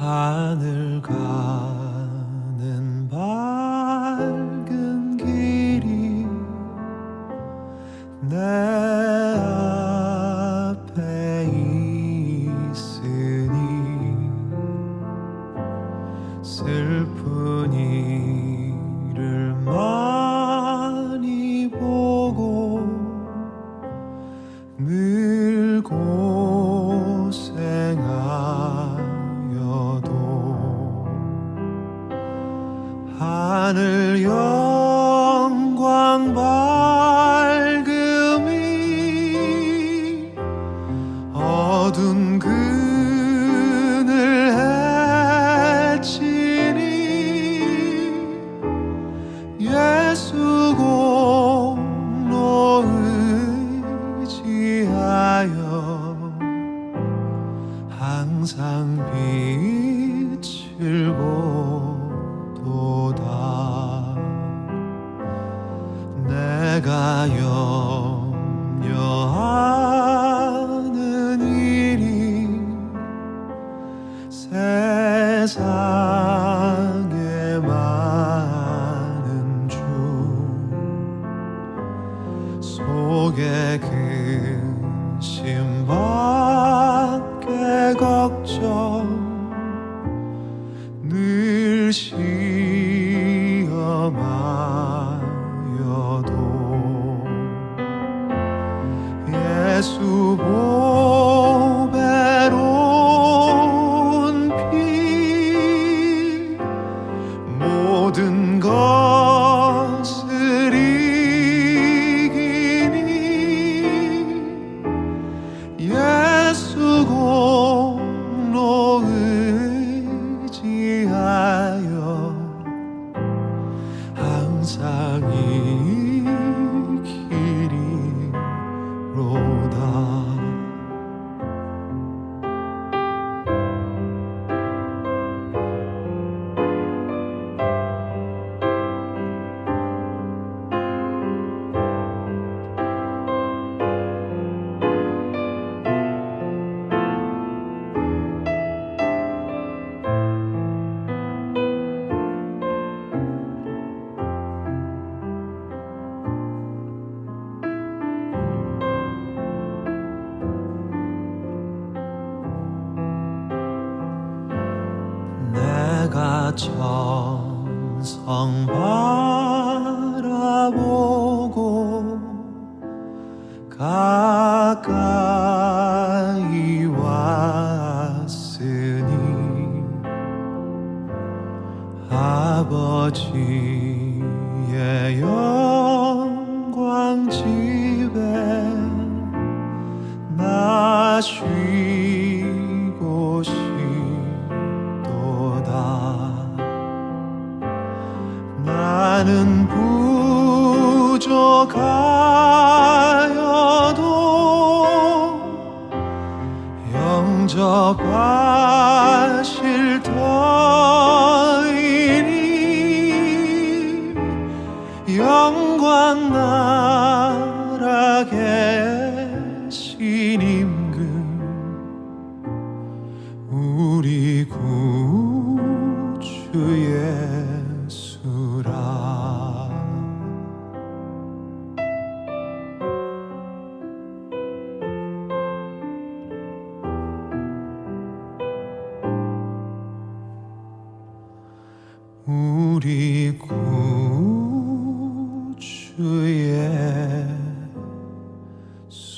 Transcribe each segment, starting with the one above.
하늘 가는 밝은 길이 내 앞에 있으니 슬픈 일을 많이 보고 늘 고생하여도 하늘 영광 밝음이 어두운 그늘 해치니 예수 공로 의지하여 항상 빛을 보도다. 내가 염려하는 일이 세상에 많은 주 속에 근심 밖에 걱정 늘 시험하여도 예수 보배로운 피 모든 것을 이기니 예수 공로 의지하여 항상 이기리로다. 내가 천성 바라보고 가까이 왔으니 아버지의 영광 집에 나 쉬고 나는 부족하여도 영접하실 터이니 영광 나라 계신 임금 우리 구주 예수라. 우리 구주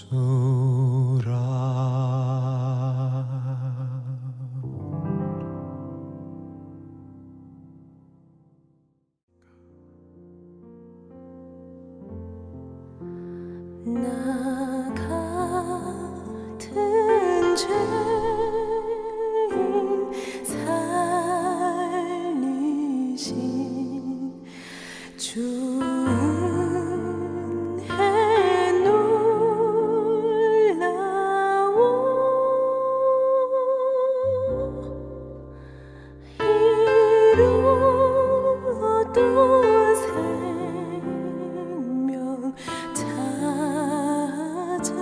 예수라. 나 같은 죄인 살리신 주 은혜 놀라워 이루어도 생명 찾아고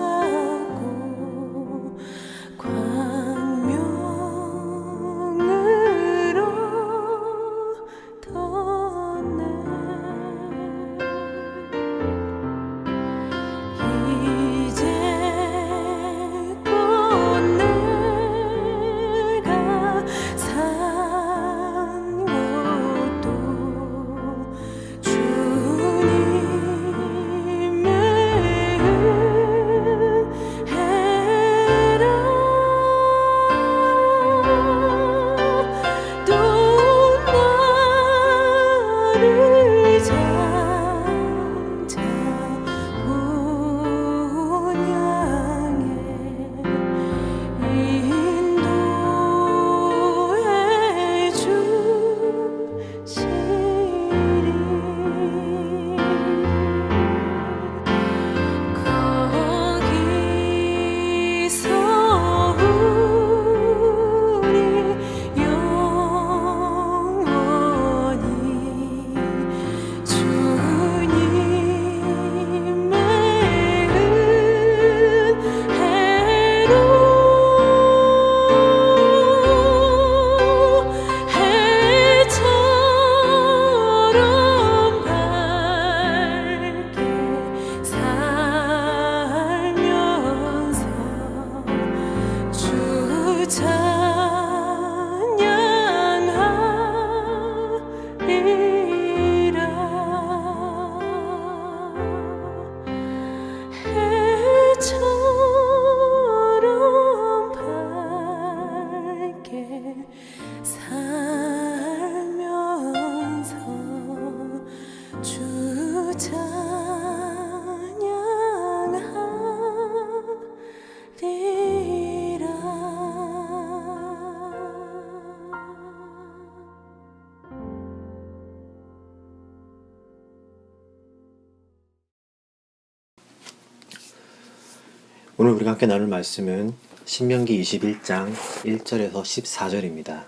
오늘 우리가 함께 나눌 말씀은 신명기 21장 1절에서 14절입니다.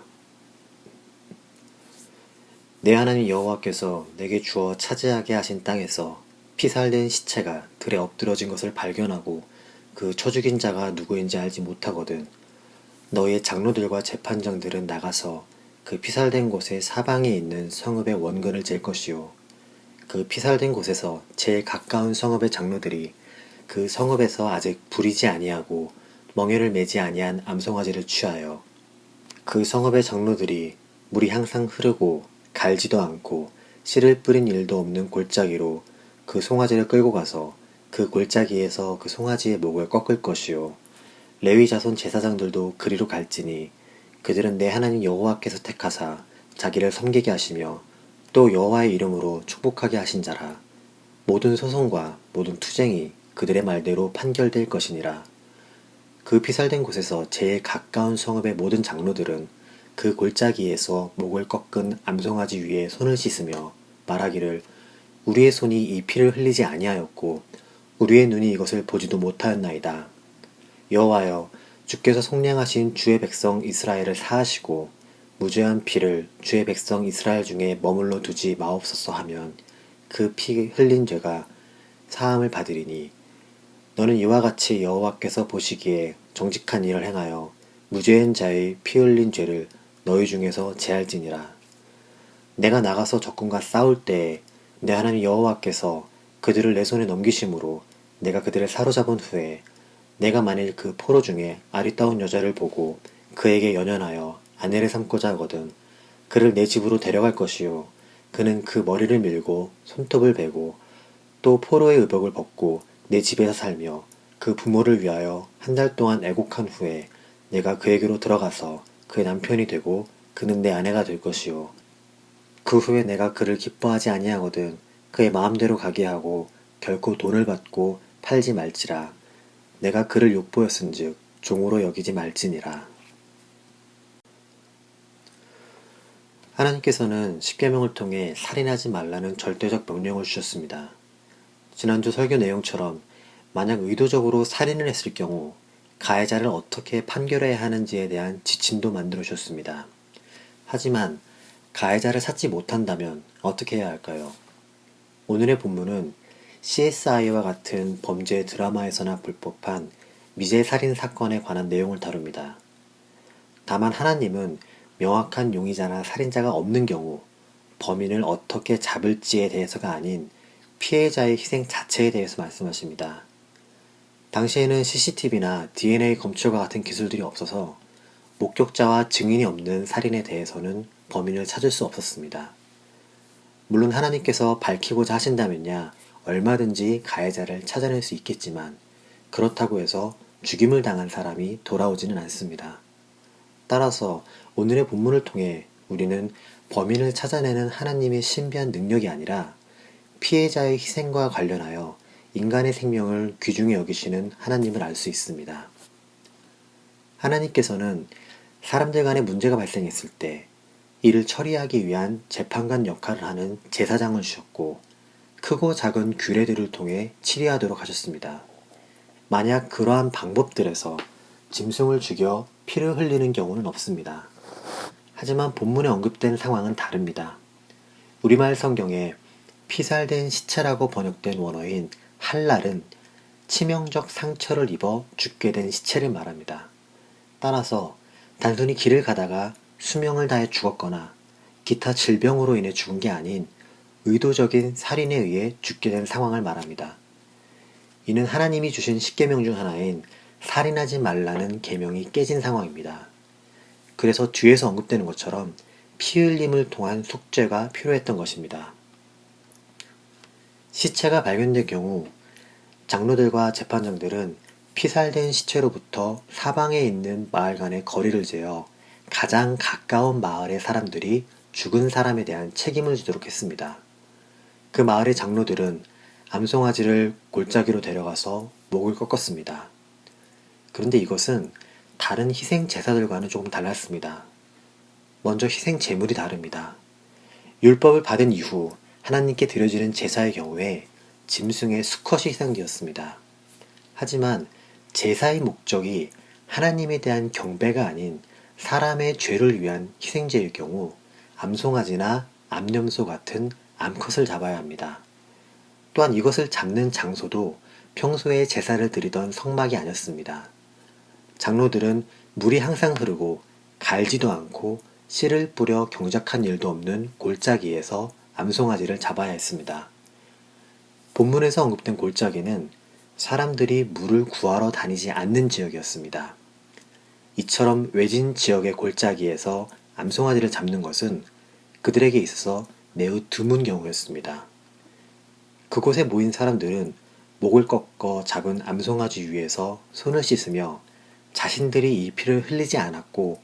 내 하나님 여호와께서 내게 주어 차지하게 하신 땅에서 피살된 시체가 들에 엎드러진 것을 발견하고 그 쳐 죽인 자가 누구인지 알지 못하거든 너희의 장로들과 재판장들은 나가서 그 피살된 곳의 사방에 있는 성읍의 원근을 잴 것이요 그 피살된 곳에서 제일 가까운 성읍의 장로들이 그 성읍에서 아직 부리지 아니하고 멍에를 매지 아니한 암송아지를 취하여 그 성읍의 장로들이 물이 항상 흐르고 갈지도 않고 씨를 뿌린 일도 없는 골짜기로 그 송아지를 끌고 가서 그 골짜기에서 그 송아지의 목을 꺾을 것이요 레위 자손 제사장들도 그리로 갈지니 그들은 내 하나님 여호와께서 택하사 자기를 섬기게 하시며 또 여호와의 이름으로 축복하게 하신 자라 모든 소송과 모든 투쟁이 그들의 말대로 판결될 것이니라. 그 피살된 곳에서 제일 가까운 성읍의 모든 장로들은 그 골짜기에서 목을 꺾은 암송아지 위에 손을 씻으며 말하기를 우리의 손이 이 피를 흘리지 아니하였고 우리의 눈이 이것을 보지도 못하였나이다. 여호와여 주께서 속량하신 주의 백성 이스라엘을 사하시고 무죄한 피를 주의 백성 이스라엘 중에 머물러 두지 마옵소서 하면 그 피 흘린 죄가 사함을 받으리니 너는 이와 같이 여호와께서 보시기에 정직한 일을 행하여 무죄한 자의 피 흘린 죄를 너희 중에서 제할지니라. 내가 나가서 적군과 싸울 때에 내 하나님 여호와께서 그들을 내 손에 넘기심으로 내가 그들을 사로잡은 후에 내가 만일 그 포로 중에 아리따운 여자를 보고 그에게 연연하여 아내를 삼고자 하거든 그를 내 집으로 데려갈 것이요 그는 그 머리를 밀고 손톱을 베고 또 포로의 의복을 벗고 내 집에서 살며 그 부모를 위하여 한 달 동안 애곡한 후에 내가 그에게로 들어가서 그의 남편이 되고 그는 내 아내가 될 것이요 그 후에 내가 그를 기뻐하지 아니하거든 그의 마음대로 가게 하고 결코 돈을 받고 팔지 말지라 내가 그를 욕보였은즉 종으로 여기지 말지니라. 하나님께서는 십계명을 통해 살인하지 말라는 절대적 명령을 주셨습니다. 지난주 설교 내용처럼 만약 의도적으로 살인을 했을 경우 가해자를 어떻게 판결해야 하는지에 대한 지침도 만들어 주셨습니다. 하지만 가해자를 찾지 못한다면 어떻게 해야 할까요? 오늘의 본문은 CSI와 같은 범죄 드라마에서나 볼 법한 미제 살인 사건에 관한 내용을 다룹니다. 다만 하나님은 명확한 용의자나 살인자가 없는 경우 범인을 어떻게 잡을지에 대해서가 아닌 피해자의 희생 자체에 대해서 말씀하십니다. 당시에는 CCTV나 DNA 검출과 같은 기술들이 없어서 목격자와 증인이 없는 살인에 대해서는 범인을 찾을 수 없었습니다. 물론 하나님께서 밝히고자 하신다면야 얼마든지 가해자를 찾아낼 수 있겠지만 그렇다고 해서 죽임을 당한 사람이 돌아오지는 않습니다. 따라서 오늘의 본문을 통해 우리는 범인을 찾아내는 하나님의 신비한 능력이 아니라 피해자의 희생과 관련하여 인간의 생명을 귀중히 여기시는 하나님을 알 수 있습니다. 하나님께서는 사람들 간에 문제가 발생했을 때 이를 처리하기 위한 재판관 역할을 하는 제사장을 주셨고 크고 작은 규례들을 통해 치리하도록 하셨습니다. 만약 그러한 방법들에서 짐승을 죽여 피를 흘리는 경우는 없습니다. 하지만 본문에 언급된 상황은 다릅니다. 우리말 성경에 피살된 시체라고 번역된 원어인 할랄은 치명적 상처를 입어 죽게 된 시체를 말합니다. 따라서 단순히 길을 가다가 수명을 다해 죽었거나 기타 질병으로 인해 죽은 게 아닌 의도적인 살인에 의해 죽게 된 상황을 말합니다. 이는 하나님이 주신 십계명 중 하나인 살인하지 말라는 계명이 깨진 상황입니다. 그래서 뒤에서 언급되는 것처럼 피 흘림을 통한 속죄가 필요했던 것입니다. 시체가 발견될 경우 장로들과 재판장들은 피살된 시체로부터 사방에 있는 마을 간의 거리를 재어 가장 가까운 마을의 사람들이 죽은 사람에 대한 책임을 지도록 했습니다. 그 마을의 장로들은 암송아지를 골짜기로 데려가서 목을 꺾었습니다. 그런데 이것은 다른 희생 제사들과는 조금 달랐습니다. 먼저 희생 제물이 다릅니다. 율법을 받은 이후 하나님께 드려지는 제사의 경우에 짐승의 수컷이 희생되었습니다. 하지만 제사의 목적이 하나님에 대한 경배가 아닌 사람의 죄를 위한 희생제일 경우 암송아지나 암염소 같은 암컷을 잡아야 합니다. 또한 이것을 잡는 장소도 평소에 제사를 드리던 성막이 아니었습니다. 장로들은 물이 항상 흐르고 갈지도 않고 씨를 뿌려 경작한 일도 없는 골짜기에서 암송아지를 잡아야 했습니다. 본문에서 언급된 골짜기는 사람들이 물을 구하러 다니지 않는 지역이었습니다. 이처럼 외진 지역의 골짜기에서 암송아지를 잡는 것은 그들에게 있어서 매우 드문 경우였습니다. 그곳에 모인 사람들은 목을 꺾어 잡은 암송아지 위에서 손을 씻으며 자신들이 이 피를 흘리지 않았고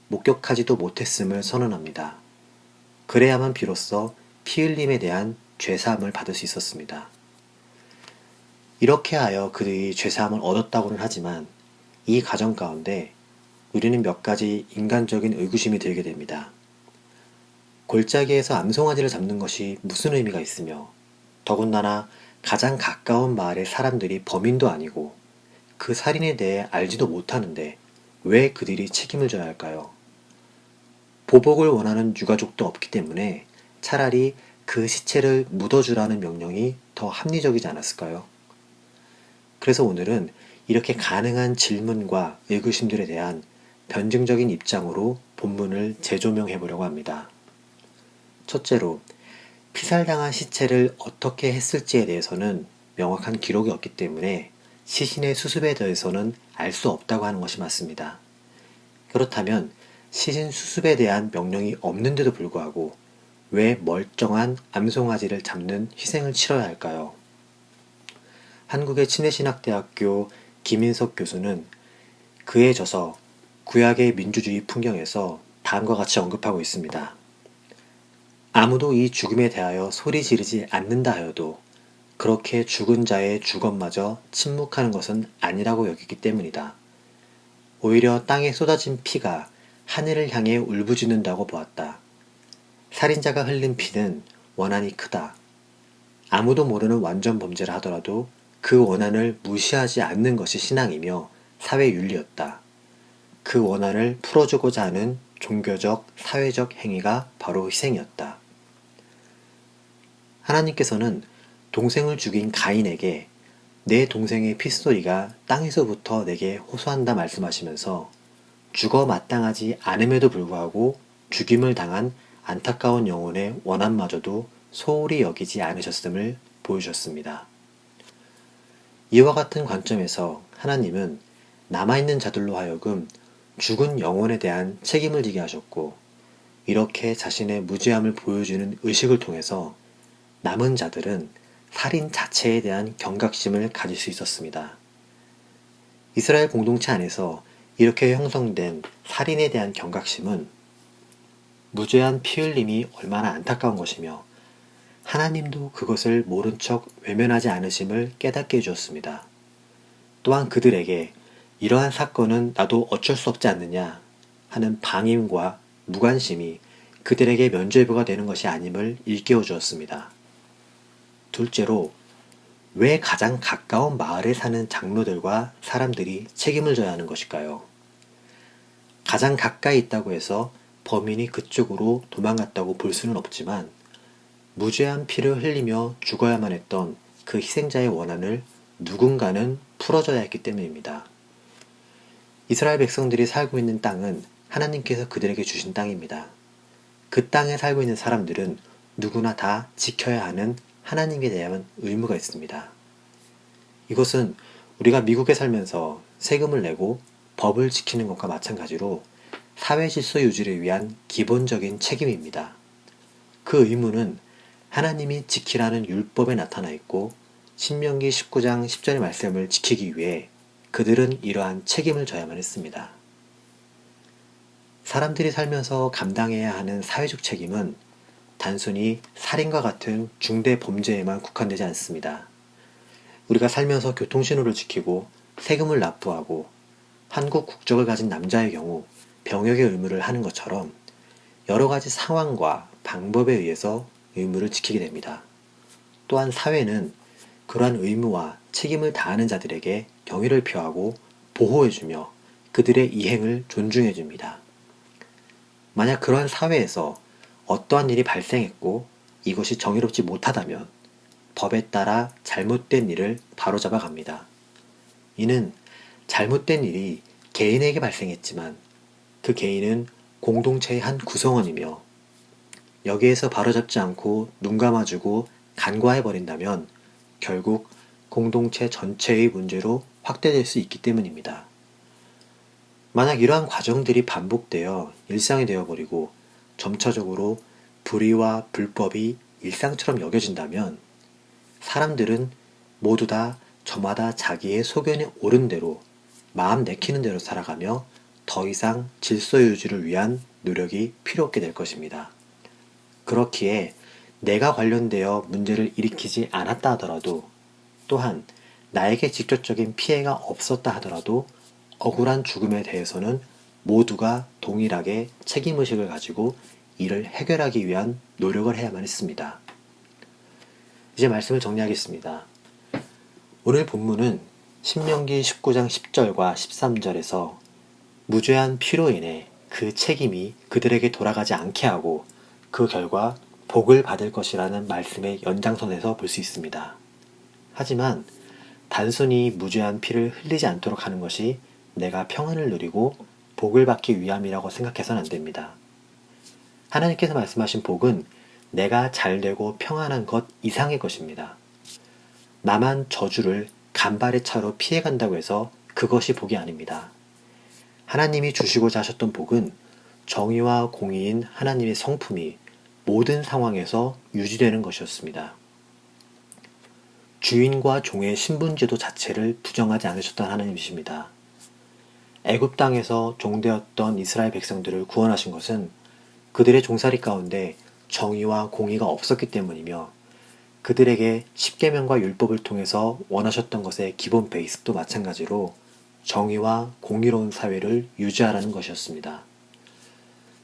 목격하지도 못했음을 선언합니다. 그래야만 비로소 피 흘림에 대한 죄사함을 받을 수 있었습니다. 이렇게 하여 그들이 죄사함을 얻었다고는 하지만 이 과정 가운데 우리는 몇 가지 인간적인 의구심이 들게 됩니다. 골짜기에서 암송아지를 잡는 것이 무슨 의미가 있으며 더군다나 가장 가까운 마을의 사람들이 범인도 아니고 그 살인에 대해 알지도 못하는데 왜 그들이 책임을 져야 할까요? 보복을 원하는 유가족도 없기 때문에 차라리 그 시체를 묻어주라는 명령이 더 합리적이지 않았을까요? 그래서 오늘은 이렇게 가능한 질문과 의구심들에 대한 변증적인 입장으로 본문을 재조명해 보려고 합니다. 첫째로, 피살당한 시체를 어떻게 했을지에 대해서는 명확한 기록이 없기 때문에 시신의 수습에 대해서는 알 수 없다고 하는 것이 맞습니다. 그렇다면 시신 수습에 대한 명령이 없는데도 불구하고 왜 멀쩡한 암송아지를 잡는 희생을 치러야 할까요? 한국의 친해신학대학교 김인석 교수는 그에 져서 구약의 민주주의 풍경에서 다음과 같이 언급하고 있습니다. 아무도 이 죽음에 대하여 소리 지르지 않는다 하여도 그렇게 죽은 자의 죽음마저 침묵하는 것은 아니라고 여기기 때문이다. 오히려 땅에 쏟아진 피가 하늘을 향해 울부짖는다고 보았다. 살인자가 흘린 피는 원한이 크다. 아무도 모르는 완전 범죄를 하더라도 그 원한을 무시하지 않는 것이 신앙이며 사회 윤리였다. 그 원한을 풀어주고자 하는 종교적, 사회적 행위가 바로 희생이었다. 하나님께서는 동생을 죽인 가인에게 내 동생의 핏소리가 땅에서부터 내게 호소한다 말씀하시면서 죽어 마땅하지 않음에도 불구하고 죽임을 당한 안타까운 영혼의 원한마저도 소홀히 여기지 않으셨음을 보여주셨습니다. 이와 같은 관점에서 하나님은 남아있는 자들로 하여금 죽은 영혼에 대한 책임을 지게 하셨고 이렇게 자신의 무죄함을 보여주는 의식을 통해서 남은 자들은 살인 자체에 대한 경각심을 가질 수 있었습니다. 이스라엘 공동체 안에서 이렇게 형성된 살인에 대한 경각심은 무죄한 피 흘림이 얼마나 안타까운 것이며 하나님도 그것을 모른 척 외면하지 않으심을 깨닫게 해주었습니다. 또한 그들에게 이러한 사건은 나도 어쩔 수 없지 않느냐 하는 방임과 무관심이 그들에게 면죄부가 되는 것이 아님을 일깨워 주었습니다. 둘째로, 왜 가장 가까운 마을에 사는 장로들과 사람들이 책임을 져야 하는 것일까요? 가장 가까이 있다고 해서 범인이 그쪽으로 도망갔다고 볼 수는 없지만 무죄한 피를 흘리며 죽어야만 했던 그 희생자의 원한을 누군가는 풀어줘야 했기 때문입니다. 이스라엘 백성들이 살고 있는 땅은 하나님께서 그들에게 주신 땅입니다. 그 땅에 살고 있는 사람들은 누구나 다 지켜야 하는 하나님에 대한 의무가 있습니다. 이것은 우리가 미국에 살면서 세금을 내고 법을 지키는 것과 마찬가지로 사회 질서 유지를 위한 기본적인 책임입니다. 그 의무는 하나님이 지키라는 율법에 나타나 있고 신명기 19장 10절의 말씀을 지키기 위해 그들은 이러한 책임을 져야만 했습니다. 사람들이 살면서 감당해야 하는 사회적 책임은 단순히 살인과 같은 중대 범죄에만 국한되지 않습니다. 우리가 살면서 교통신호를 지키고 세금을 납부하고 한국 국적을 가진 남자의 경우 병역의 의무를 하는 것처럼 여러 가지 상황과 방법에 의해서 의무를 지키게 됩니다. 또한 사회는 그러한 의무와 책임을 다하는 자들에게 경의를 표하고 보호해주며 그들의 이행을 존중해줍니다. 만약 그러한 사회에서 어떠한 일이 발생했고 이것이 정의롭지 못하다면 법에 따라 잘못된 일을 바로잡아 갑니다. 이는 잘못된 일이 개인에게 발생했지만 그 개인은 공동체의 한 구성원이며 여기에서 바로잡지 않고 눈 감아주고 간과해버린다면 결국 공동체 전체의 문제로 확대될 수 있기 때문입니다. 만약 이러한 과정들이 반복되어 일상이 되어버리고 점차적으로 불의와 불법이 일상처럼 여겨진다면 사람들은 모두 다 저마다 자기의 소견에 옳은 대로 마음 내키는 대로 살아가며 더 이상 질서 유지를 위한 노력이 필요 없게 될 것입니다. 그렇기에 내가 관련되어 문제를 일으키지 않았다 하더라도 또한 나에게 직접적인 피해가 없었다 하더라도 억울한 죽음에 대해서는 모두가 동일하게 책임의식을 가지고 이를 해결하기 위한 노력을 해야만 했습니다. 이제 말씀을 정리하겠습니다. 오늘 본문은 신명기 19장 10절과 13절에서 무죄한 피로 인해 그 책임이 그들에게 돌아가지 않게 하고 그 결과 복을 받을 것이라는 말씀의 연장선에서 볼 수 있습니다. 하지만 단순히 무죄한 피를 흘리지 않도록 하는 것이 내가 평안을 누리고 복을 받기 위함이라고 생각해서는 안 됩니다. 하나님께서 말씀하신 복은 내가 잘되고 평안한 것 이상의 것입니다. 나만 저주를 간발의 차로 피해간다고 해서 그것이 복이 아닙니다. 하나님이 주시고자 하셨던 복은 정의와 공의인 하나님의 성품이 모든 상황에서 유지되는 것이었습니다. 주인과 종의 신분제도 자체를 부정하지 않으셨던 하나님이십니다. 애굽 땅에서 종되었던 이스라엘 백성들을 구원하신 것은 그들의 종살이 가운데 정의와 공의가 없었기 때문이며 그들에게 십계명과 율법을 통해서 원하셨던 것의 기본 베이스도 마찬가지로 정의와 공의로운 사회를 유지하라는 것이었습니다.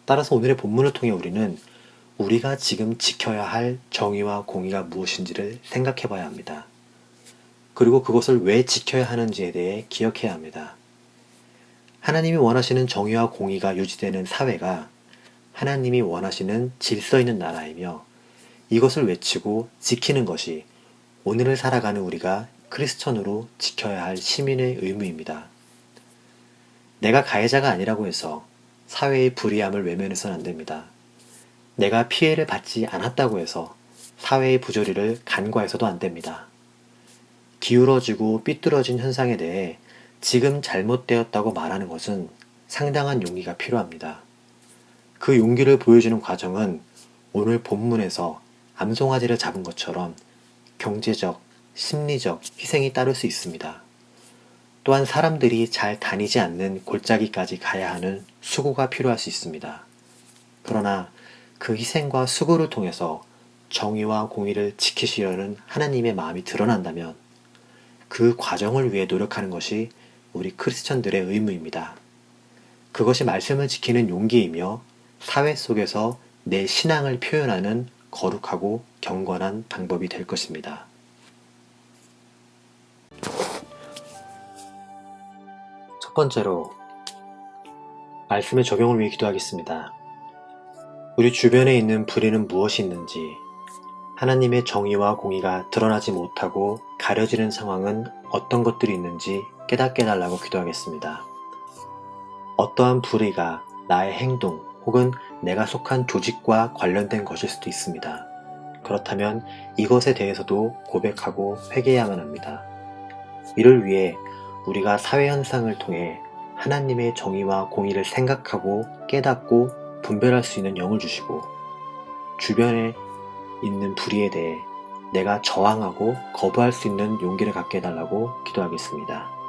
따라서 오늘의 본문을 통해 우리는 우리가 지금 지켜야 할 정의와 공의가 무엇인지를 생각해 봐야 합니다. 그리고 그것을 왜 지켜야 하는지에 대해 기억해야 합니다. 하나님이 원하시는 정의와 공의가 유지되는 사회가 하나님이 원하시는 질서 있는 나라이며 이것을 외치고 지키는 것이 오늘을 살아가는 우리가 크리스천으로 지켜야 할 시민의 의무입니다. 내가 가해자가 아니라고 해서 사회의 불의함을 외면해서는 안 됩니다. 내가 피해를 받지 않았다고 해서 사회의 부조리를 간과해서도 안 됩니다. 기울어지고 삐뚤어진 현상에 대해 지금 잘못되었다고 말하는 것은 상당한 용기가 필요합니다. 그 용기를 보여주는 과정은 오늘 본문에서 암송아지를 잡은 것처럼 경제적, 심리적 희생이 따를 수 있습니다. 또한 사람들이 잘 다니지 않는 골짜기까지 가야 하는 수고가 필요할 수 있습니다. 그러나 그 희생과 수고를 통해서 정의와 공의를 지키시려는 하나님의 마음이 드러난다면 그 과정을 위해 노력하는 것이 우리 크리스천들의 의무입니다. 그것이 말씀을 지키는 용기이며 사회 속에서 내 신앙을 표현하는 거룩하고 경건한 방법이 될 것입니다. 첫 번째로 말씀의 적용을 위해 기도하겠습니다. 우리 주변에 있는 불의는 무엇이 있는지, 하나님의 정의와 공의가 드러나지 못하고 가려지는 상황은 어떤 것들이 있는지 깨닫게 해달라고 기도하겠습니다. 어떠한 불의가 나의 행동 혹은 내가 속한 조직과 관련된 것일 수도 있습니다. 그렇다면 이것에 대해서도 고백하고 회개해야만 합니다. 이를 위해 우리가 사회 현상을 통해 하나님의 정의와 공의를 생각하고 깨닫고 분별할 수 있는 영을 주시고 주변에 있는 불의에 대해 내가 저항하고 거부할 수 있는 용기를 갖게 해달라고 기도하겠습니다.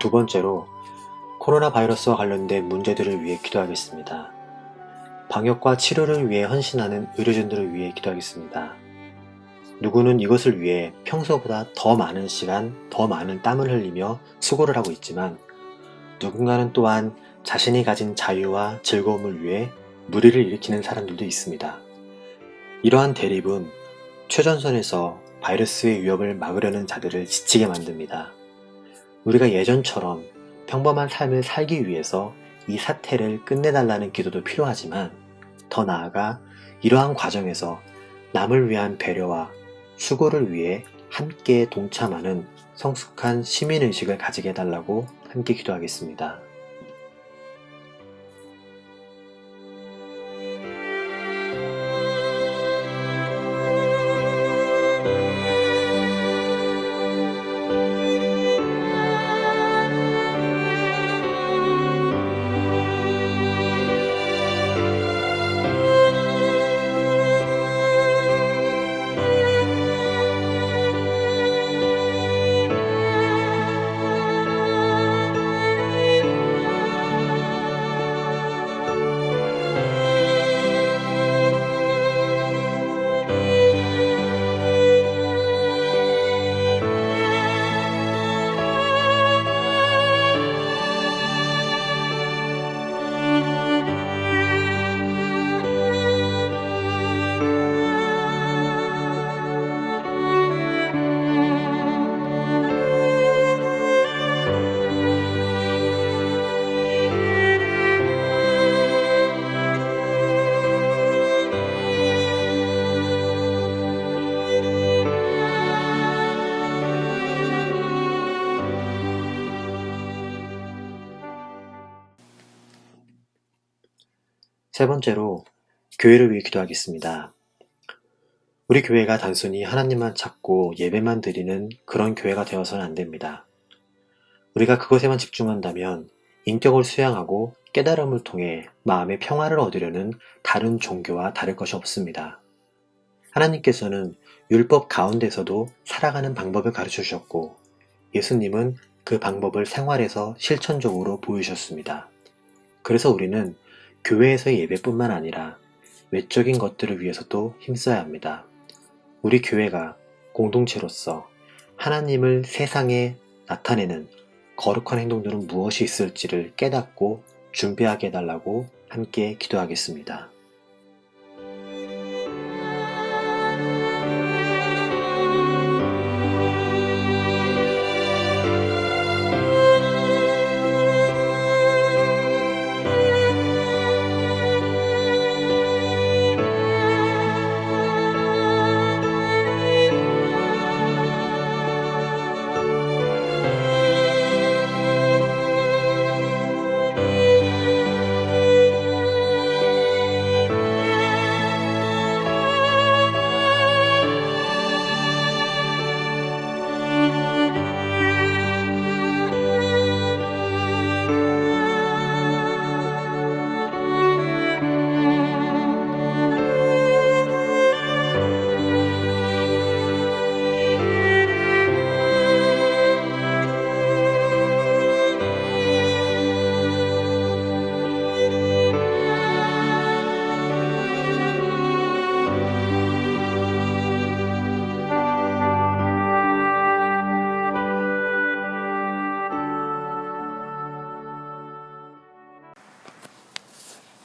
두 번째로 코로나 바이러스와 관련된 문제들을 위해 기도하겠습니다. 방역과 치료를 위해 헌신하는 의료진들을 위해 기도하겠습니다. 누구는 이것을 위해 평소보다 더 많은 시간, 더 많은 땀을 흘리며 수고를 하고 있지만 누군가는 또한 자신이 가진 자유와 즐거움을 위해 무리를 일으키는 사람들도 있습니다. 이러한 대립은 최전선에서 바이러스의 위협을 막으려는 자들을 지치게 만듭니다. 우리가 예전처럼 평범한 삶을 살기 위해서 이 사태를 끝내달라는 기도도 필요하지만 더 나아가 이러한 과정에서 남을 위한 배려와 수고를 위해 함께 동참하는 성숙한 시민의식을 가지게 해달라고 함께 기도하겠습니다. 세 번째로 교회를 위해 기도하겠습니다. 우리 교회가 단순히 하나님만 찾고 예배만 드리는 그런 교회가 되어서는 안 됩니다. 우리가 그것에만 집중한다면 인격을 수양하고 깨달음을 통해 마음의 평화를 얻으려는 다른 종교와 다를 것이 없습니다. 하나님께서는 율법 가운데서도 살아가는 방법을 가르쳐 주셨고 예수님은 그 방법을 생활에서 실천적으로 보이셨습니다. 그래서 우리는 교회에서의 예배뿐만 아니라 외적인 것들을 위해서도 힘써야 합니다. 우리 교회가 공동체로서 하나님을 세상에 나타내는 거룩한 행동들은 무엇이 있을지를 깨닫고 준비하게 해달라고 함께 기도하겠습니다.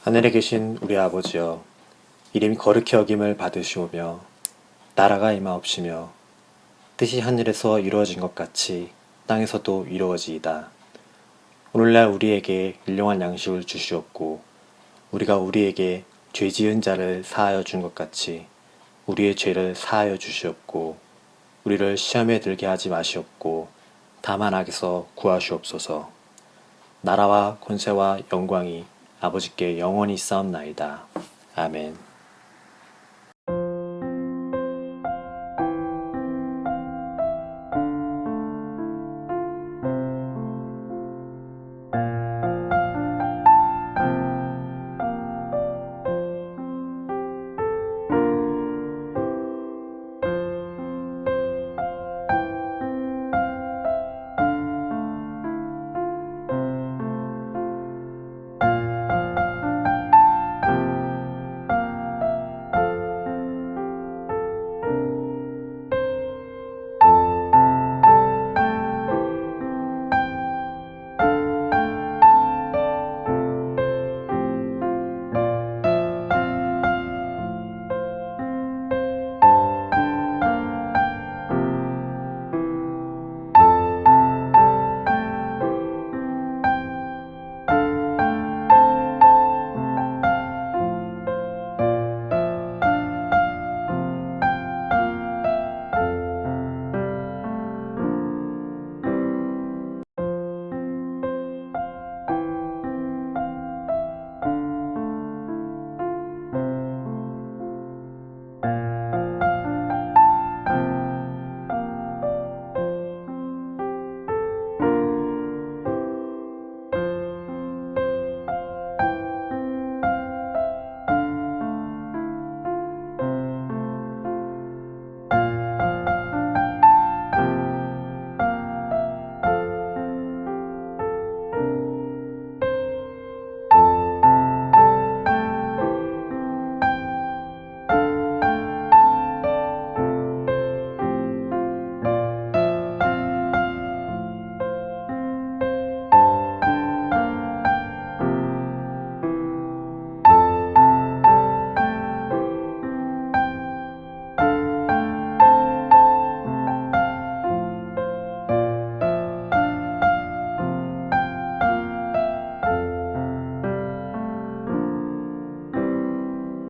하늘에 계신 우리 아버지여, 이름이 거룩히 여김을 받으시오며 나라가 임하옵시며 뜻이 하늘에서 이루어진 것 같이 땅에서도 이루어지이다. 오늘날 우리에게 일용할 양식을 주시옵고 우리가 우리에게 죄 지은 자를 사하여 준 것 같이 우리의 죄를 사하여 주시옵고 우리를 시험에 들게 하지 마시옵고 다만 악에서 구하시옵소서. 나라와 권세와 영광이 아버지께 영원히 있사옵나이다. 아멘.